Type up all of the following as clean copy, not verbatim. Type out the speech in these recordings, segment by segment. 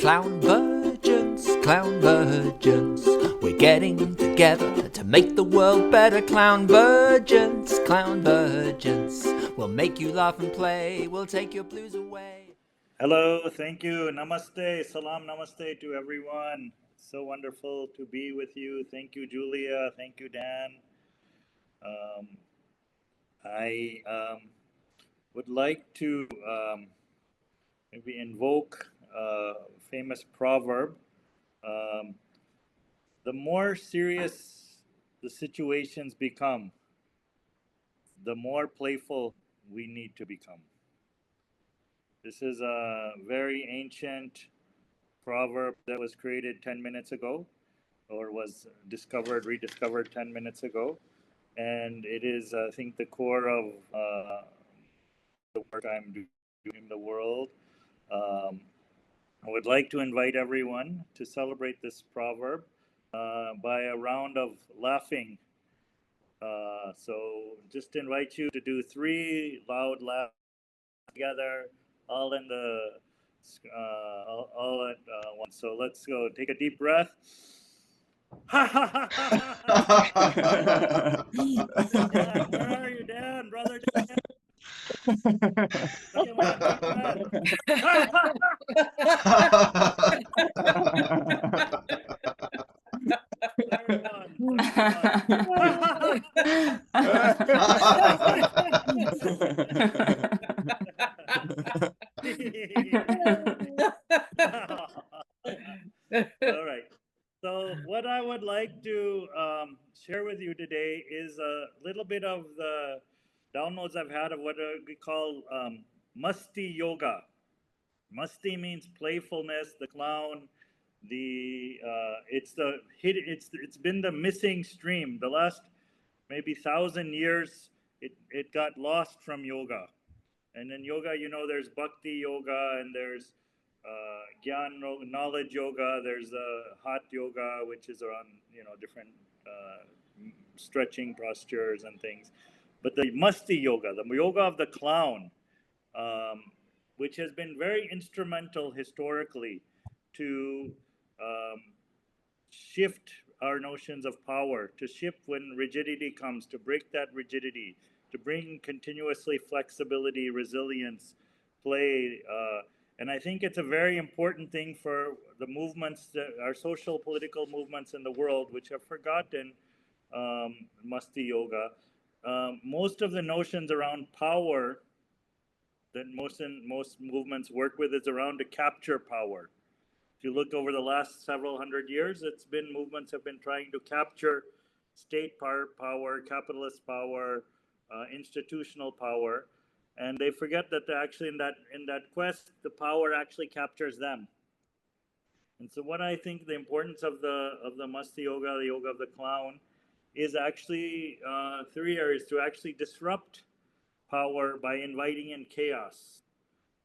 Clownvergence, Clownvergence. We're getting together to make the world better. Clownvergence, Clownvergence. We'll make you laugh and play. We'll take your blues away. Hello, thank you. Namaste, salam, namaste to everyone. So wonderful to be with you. Thank you, Julia. Thank you, Dan. I would like to maybe invoke a famous proverb. The more serious the situations become, the more playful we need to become. This is a very ancient proverb that was created 10 minutes ago, or was rediscovered 10 minutes ago. And it is, I think, the core of the work I'm doing in the world. I would like to invite everyone to celebrate this proverb by a round of laughing. So just invite you to do 3 loud laughs together, all in the all at once. So let's go. Take a deep breath. Ha ha ha ha! Dan, where are you, Dan? Brother Dan. Second one, deep breath. Third one. All right. So what I would like to share with you today is a little bit of the downloads I've had of what we call Masti Yoga. Masti means playfulness, the clown. It's been the missing stream. The last maybe 1,000 years, it got lost from yoga. And in yoga, there's bhakti yoga and there's Gyan knowledge yoga. There's hot yoga, which is around different stretching postures and things. But the Masti yoga, the yoga of the clown, which has been very instrumental historically to shift our notions of power, to shift when rigidity comes, to break that rigidity, to bring continuously flexibility, resilience, play. And I think it's a very important thing for the movements, our social political movements in the world, which have forgotten Masti Yoga. Most of the notions around power that most movements work with is around to capture power. If you look over the last several hundred years, movements have been trying to capture state power, capitalist power, institutional power. And they forget that actually in that quest, the power actually captures them. And so what I think the importance of the Masti Yoga, the yoga of the clown, is actually 3 areas: to actually disrupt power by inviting in chaos.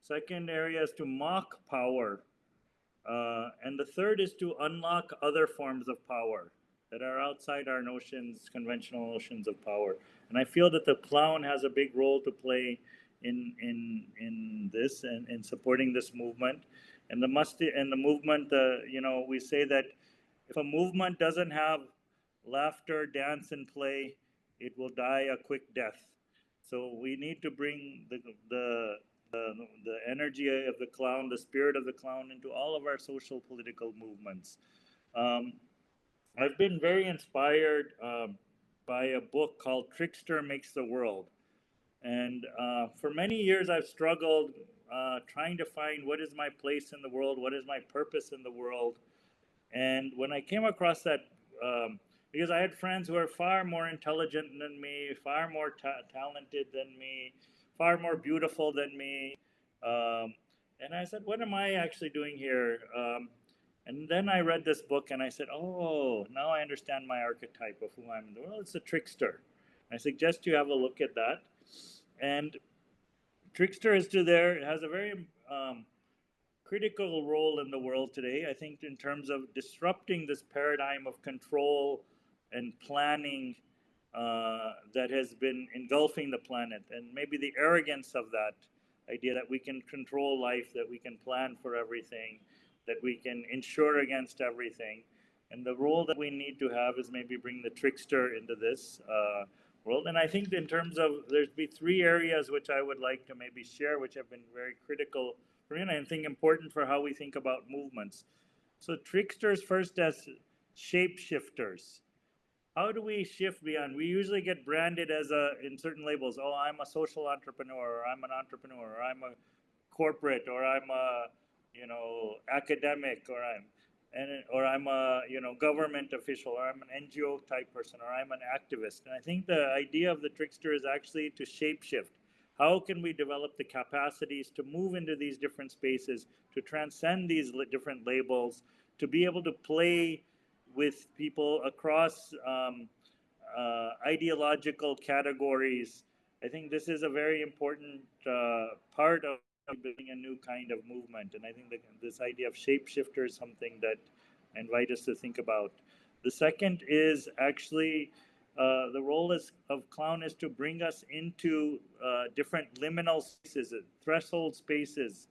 Second area is to mock power. And the third is to unlock other forms of power that are outside our conventional notions of power. And I feel that the clown has a big role to play in this and in supporting this movement. And the movement, we say that if a movement doesn't have laughter, dance, and play, it will die a quick death. So we need to bring the energy of the clown, the spirit of the clown, into all of our social political movements. I've been very inspired by a book called Trickster Makes the World. And for many years, I've struggled trying to find what is my place in the world, what is my purpose in the world. And when I came across that, because I had friends who are far more intelligent than me, far more talented than me, far more beautiful than me. And I said, what am I actually doing here? And then I read this book and I said, oh, now I understand my archetype of who I'm in the world. It's a trickster. I suggest you have a look at that. And Trickster has a very critical role in the world today, I think, in terms of disrupting this paradigm of control and planning that has been engulfing the planet, and maybe the arrogance of that idea that we can control life, that we can plan for everything, that we can insure against everything. And the role that we need to have is maybe bring the trickster into this world. And I think in terms of, there's be three areas which I would like to maybe share, which have been very critical for me, and I think important for how we think about movements. So tricksters first as shapeshifters. How do we shift beyond? We usually get branded as in certain labels. Oh, I'm a social entrepreneur, or I'm an entrepreneur, or I'm a corporate, or I'm a academic, or I'm a government official, or I'm an NGO type person, or I'm an activist. And I think the idea of the trickster is actually to shapeshift. How can we develop the capacities to move into these different spaces, to transcend these different labels, to be able to play with people across ideological categories? I think this is a very important part of building a new kind of movement. And I think that this idea of shapeshifter is something that I invite us to think about. The second is actually the role of clown is to bring us into different liminal spaces, threshold spaces,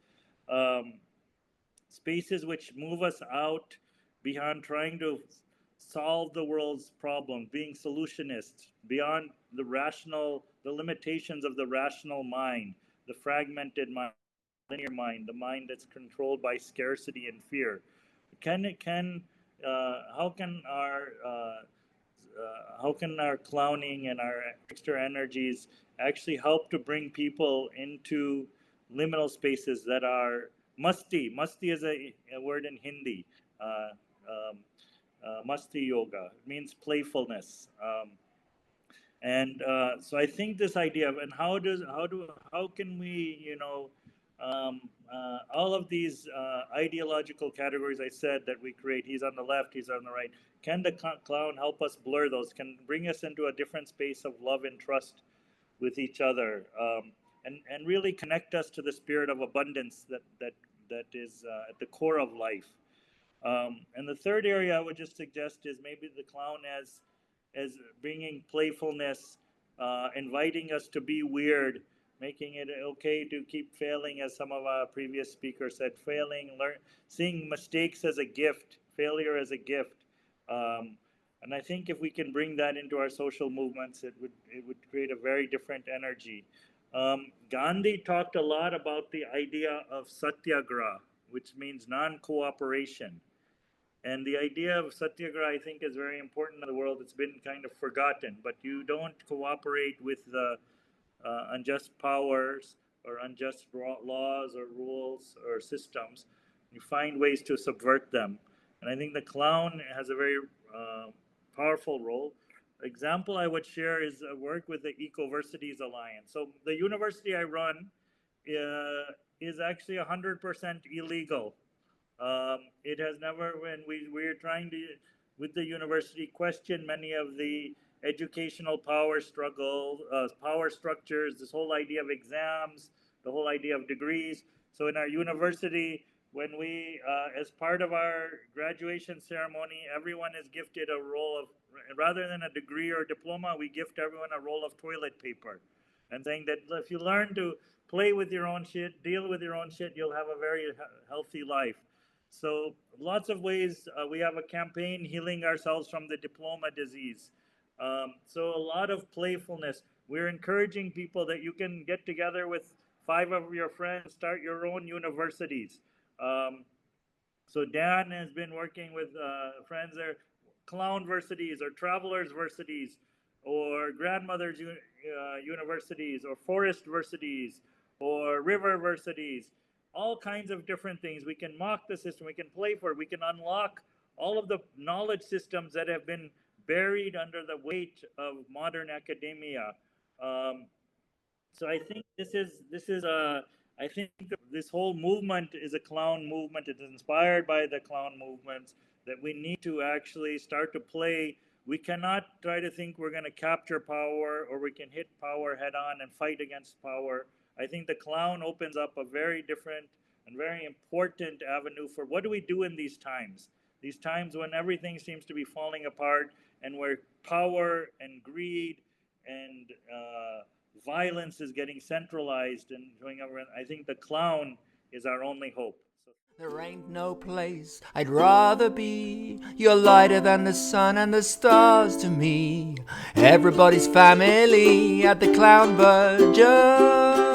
spaces which move us out beyond trying to solve the world's problems, being solutionists, beyond the limitations of the rational mind, the fragmented mind, linear mind, the mind that's controlled by scarcity and fear. How can our clowning and our extra energies actually help to bring people into liminal spaces that are musti? Musti is a word in Hindi. Musti yoga. It means playfulness. So I think this idea of, and how can we, all of these ideological categories I said that we create, he's on the left, he's on the right, can the clown help us blur those, can bring us into a different space of love and trust with each other, and really connect us to the spirit of abundance that is at the core of life. And the third area I would just suggest is maybe the clown as bringing playfulness, inviting us to be weird, making it okay to keep failing, as some of our previous speakers said, seeing mistakes as a gift, failure as a gift. And I think if we can bring that into our social movements, it would create a very different energy. Gandhi talked a lot about the idea of satyagraha, which means non-cooperation. And the idea of satyagraha, I think, is very important in the world. It's been kind of forgotten, but you don't cooperate with the unjust powers or unjust laws or rules or systems. You find ways to subvert them. And I think the clown has a very powerful role. Example I would share is work with the Ecoversities Alliance. So the university I run is actually 100% illegal. It has never, when we're trying to, with the university, question many of the educational power structures, this whole idea of exams, the whole idea of degrees. So in our university, when we, as part of our graduation ceremony, everyone is gifted a roll of, rather than a degree or diploma, we gift everyone a roll of toilet paper. And saying that if you learn to play with your own shit, deal with your own shit, you'll have a very healthy life. So lots of ways. We have a campaign healing ourselves from the diploma disease. So a lot of playfulness. We're encouraging people that you can get together with 5 of your friends, start your own universities. So Dan has been working with friends there, Clownversities or Travelers-versities or Grandmothers Universities or Forest-versities or River-versities. All kinds of different things. We can mock the system, we can play for it, we can unlock all of the knowledge systems that have been buried under the weight of modern academia. So I think I think this whole movement is a clown movement. It's inspired by the clown movements, that we need to actually start to play. We cannot try to think we're going to capture power or we can hit power head on and fight against power. I think the clown opens up a very different and very important avenue for what do we do in these times when everything seems to be falling apart and where power and greed and violence is getting centralized and going over. I think the clown is our only hope. There ain't no place I'd rather be. You're lighter than the sun and the stars to me. Everybody's family at the Clownvergence.